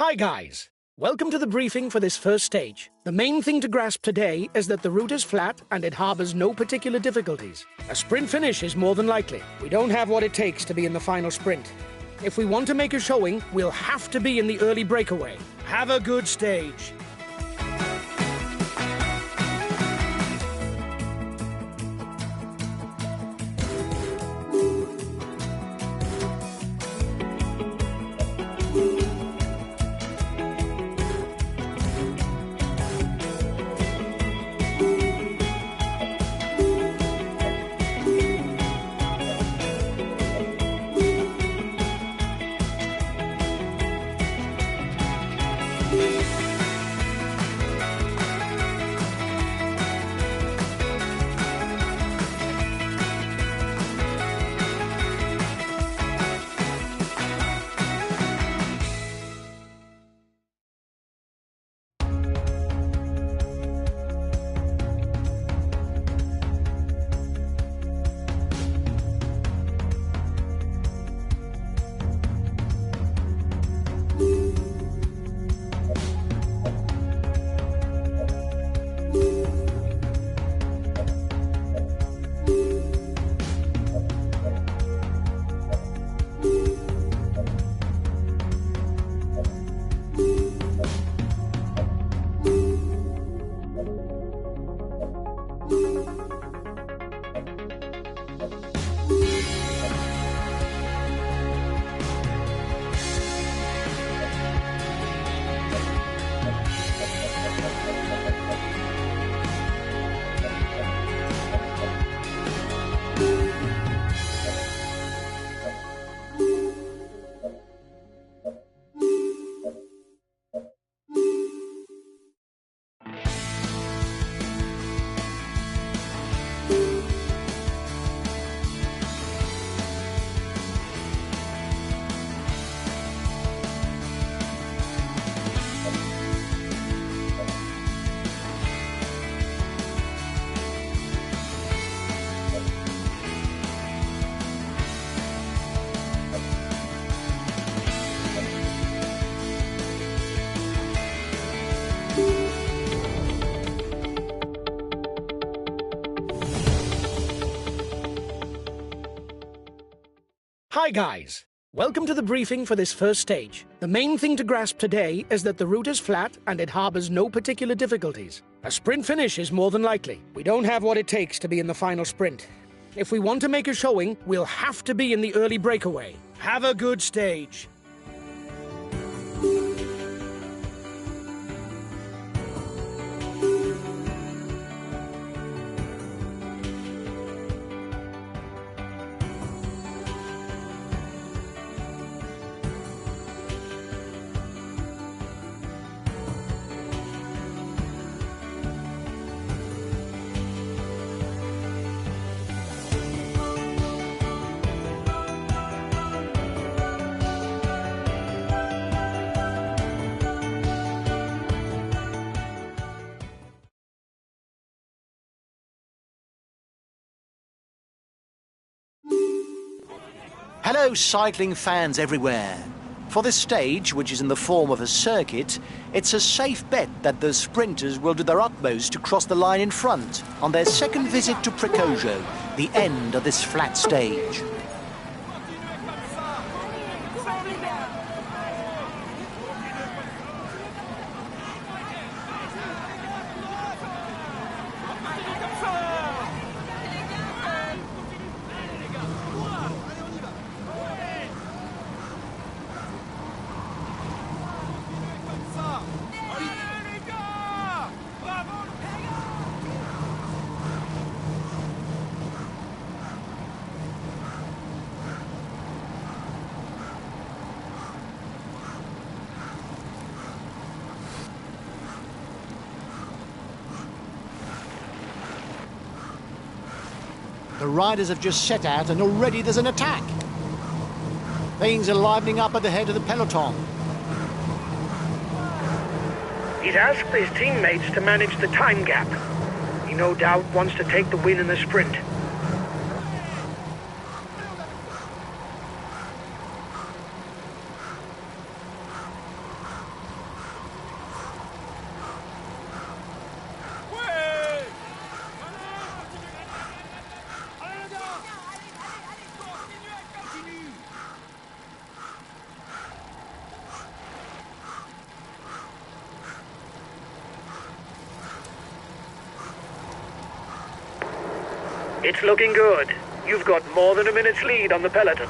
Hi guys! Welcome to the briefing for this first stage. The main thing to grasp today is that the route is flat and it harbors no particular difficulties. A sprint finish is more than likely. We don't have what it takes to be in the final sprint. If we want to make a showing, we'll have to be in the early breakaway. Have a good stage. Hi guys! Welcome to the briefing for this first stage. The main thing to grasp today is that the route is flat and it harbors no particular difficulties. A sprint finish is more than likely. We don't have what it takes to be in the final sprint. If we want to make a showing, we'll have to be in the early breakaway. Have a good stage. Hello, cycling fans everywhere. For this stage, which is in the form of a circuit, it's a safe bet that the sprinters will do their utmost to cross the line in front on their second visit to Precojo, the end of this flat stage. The riders have just set out and already there's an attack. Things are livening up at the head of the peloton. He's asked his teammates to manage the time gap. He no doubt wants to take the win in the sprint. It's looking good. You've got more than a minute's lead on the peloton.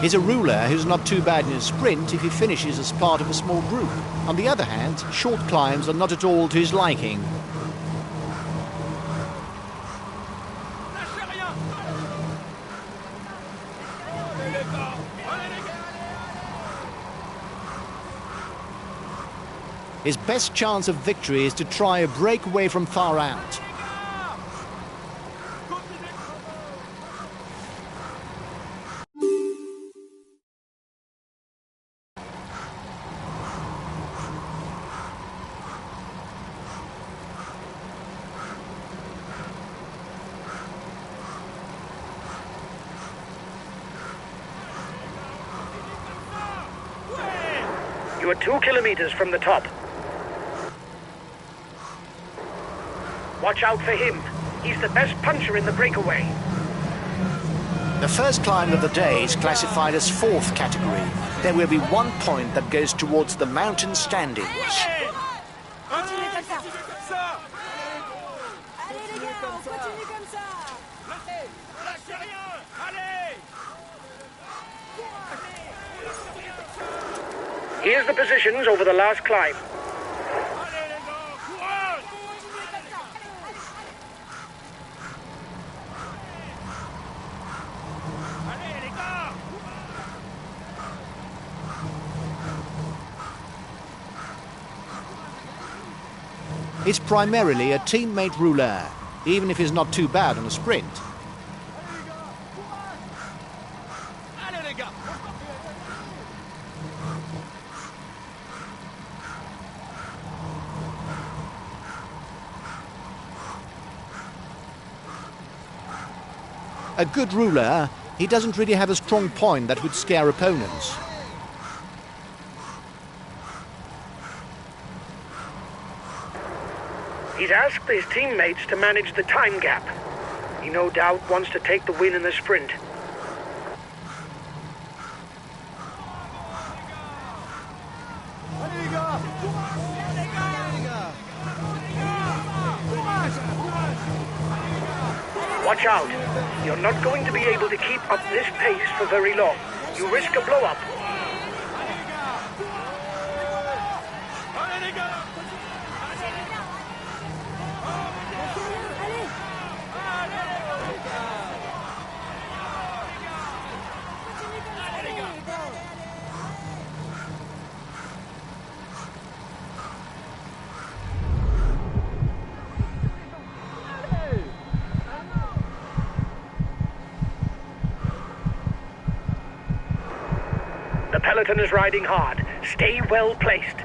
He's a ruler who's not too bad in a sprint if he finishes as part of a small group. On the other hand, short climbs are not at all to his liking. His best chance of victory is to try a breakaway from far out. You are 2 kilometers from the top. Watch out for him. He's the best puncher in the breakaway. The first climb of the day is classified as 4th category. There will be 1 point that goes towards the mountain standings. Here's the positions over the last climb. It's primarily a teammate ruler, even if he's not too bad on a sprint. A good ruler, he doesn't really have a strong point that would scare opponents. He's asked his teammates to manage the time gap. He no doubt wants to take the win in the sprint. Watch out. You're not going to be able to keep up this pace for very long. You risk a blow-up. The peloton is riding hard. Stay well placed.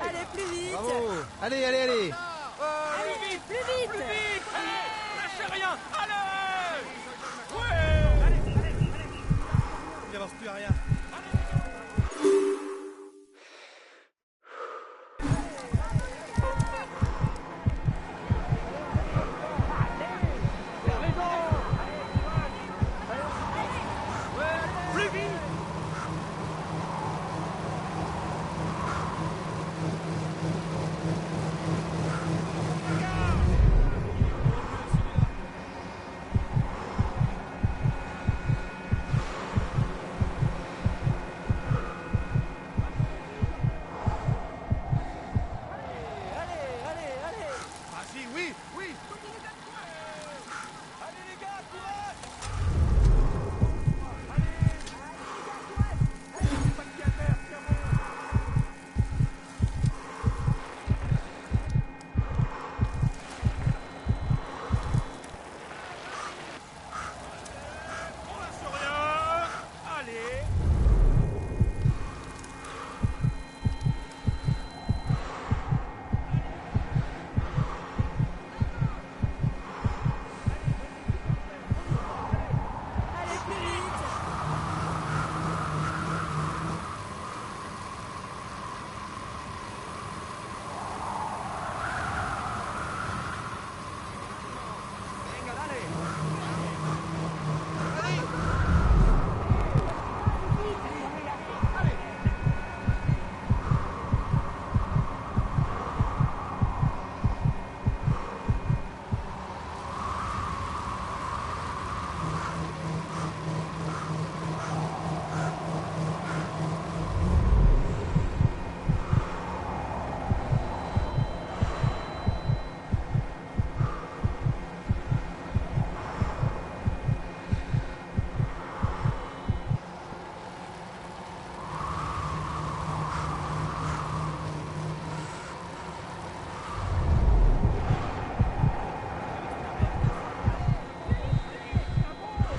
Allez, plus vite. Bravo. Allez, allez, allez. Allez, vite, plus vite. Lâchez rien. Allez. Ouais. Allez.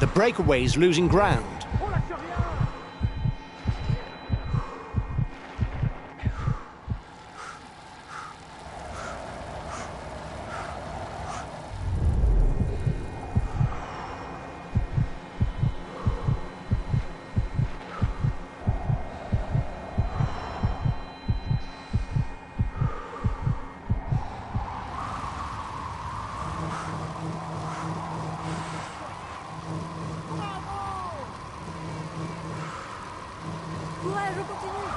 The breakaway is losing ground. Courage, je continue.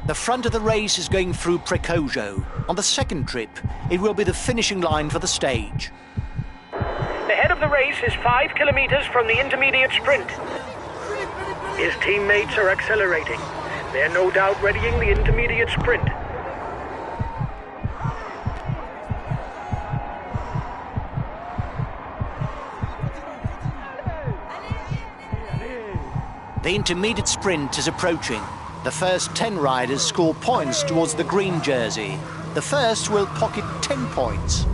The front of the race is going through Precojo. On the second trip, it will be the finishing line for the stage. The head of the race is 5 kilometers from the intermediate sprint. His teammates are accelerating. They're no doubt readying the intermediate sprint. The intermediate sprint is approaching. The first 10 riders score points towards the green jersey. The first will pocket 10 points.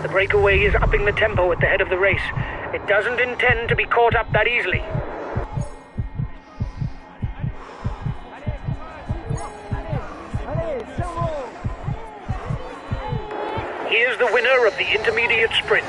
The breakaway is upping the tempo at the head of the race. It doesn't intend to be caught up that easily. Here's the winner of the intermediate sprint.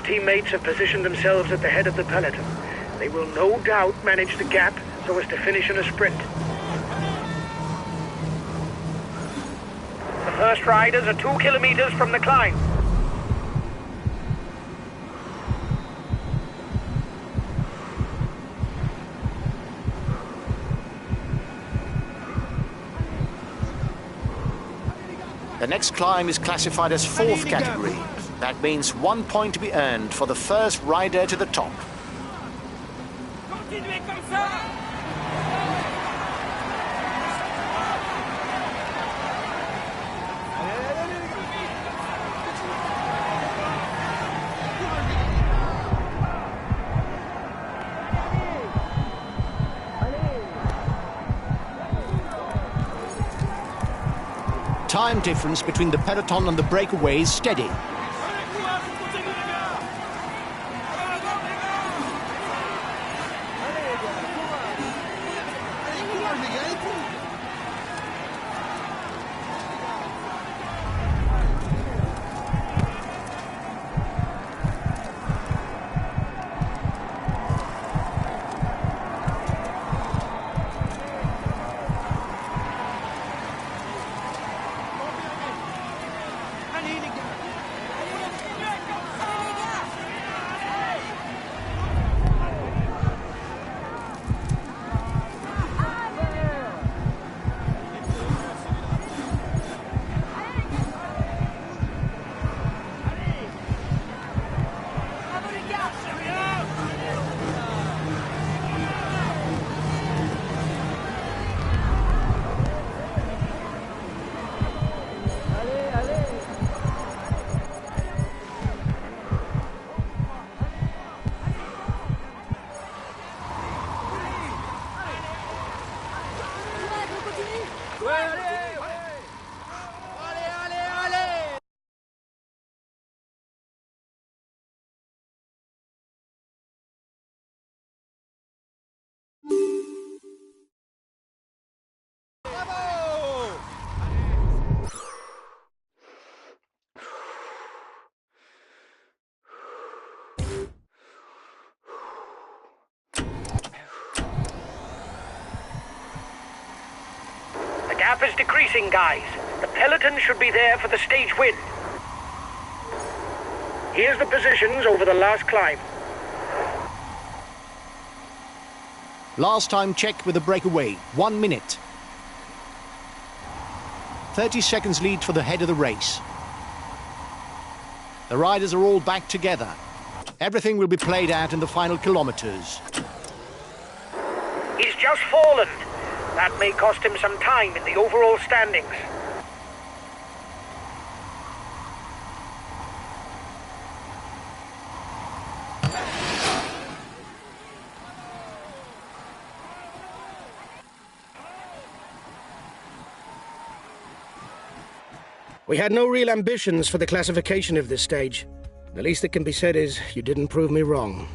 Teammates have positioned themselves at the head of the peloton. They will no doubt manage the gap so as to finish in a sprint. First riders are 2 kilometers from the climb. The next climb is classified as 4th category. That means 1 point to be earned for the first rider to the top. Continuez comme ça. Time difference between the peloton and the breakaway is steady. The gap is decreasing, guys. The peloton should be there for the stage win. Here's the positions over the last climb. Last time check with the breakaway, 1 minute. 30 seconds lead for the head of the race. The riders are all back together. Everything will be played out in the final kilometers. He's just fallen. That may cost him some time in the overall standings. We had no real ambitions for the classification of this stage. The least that can be said is you didn't prove me wrong.